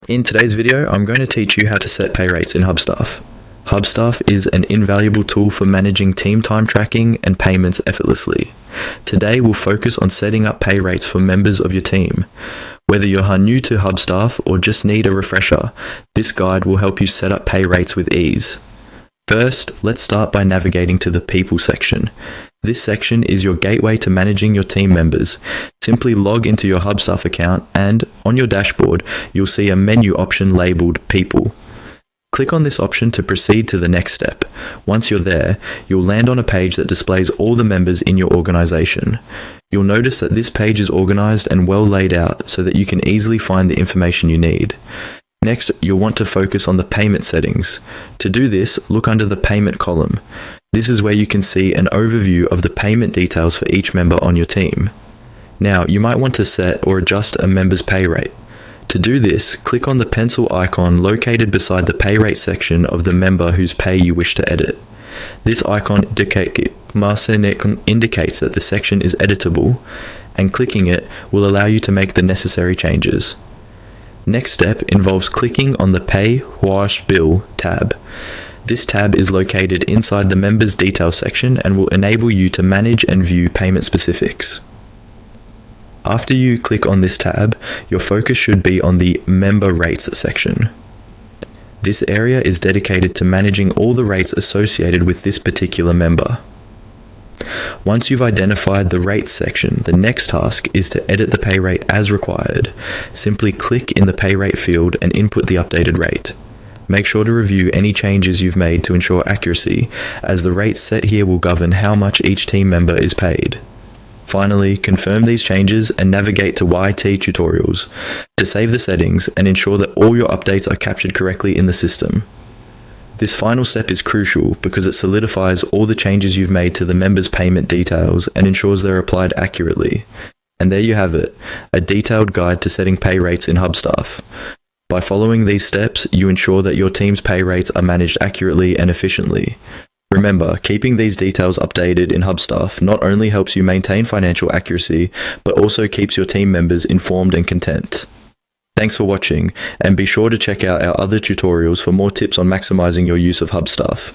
In today's video, I'm going to teach you how to set pay rates in Hubstaff. Hubstaff is an invaluable tool for managing team time tracking and payments effortlessly. Today, we'll focus on setting up pay rates for members of your team. Whether you're new to Hubstaff or just need a refresher, this guide will help you set up pay rates with ease. First, let's start by navigating to the People section. This section is your gateway to managing your team members. Simply log into your Hubstaff account and, on your dashboard, you'll see a menu option labelled People. Click on this option to proceed to the next step. Once you're there, you'll land on a page that displays all the members in your organisation. You'll notice that this page is organised and well laid out so that you can easily find the information you need. Next, you'll want to focus on the payment settings. To do this, look under the Payment column. This is where you can see an overview of the payment details for each member on your team. Now, you might want to set or adjust a member's pay rate. To do this, click on the pencil icon located beside the pay rate section of the member whose pay you wish to edit. This icon indicates that the section is editable, and clicking it will allow you to make the necessary changes. Next step involves clicking on the Pay Wash Bill tab. This tab is located inside the Members Details section and will enable you to manage and view payment specifics. After you click on this tab, your focus should be on the Member Rates section. This area is dedicated to managing all the rates associated with this particular member. Once you've identified the rates section, the next task is to edit the pay rate as required. Simply click in the pay rate field and input the updated rate. Make sure to review any changes you've made to ensure accuracy, as the rates set here will govern how much each team member is paid. Finally, confirm these changes and navigate to YT Tutorials to save the settings and ensure that all your updates are captured correctly in the system. This final step is crucial because it solidifies all the changes you've made to the members' payment details and ensures they're applied accurately. And there you have it, a detailed guide to setting pay rates in Hubstaff. By following these steps, you ensure that your team's pay rates are managed accurately and efficiently. Remember, keeping these details updated in Hubstaff not only helps you maintain financial accuracy, but also keeps your team members informed and content. Thanks for watching, and be sure to check out our other tutorials for more tips on maximizing your use of Hubstaff.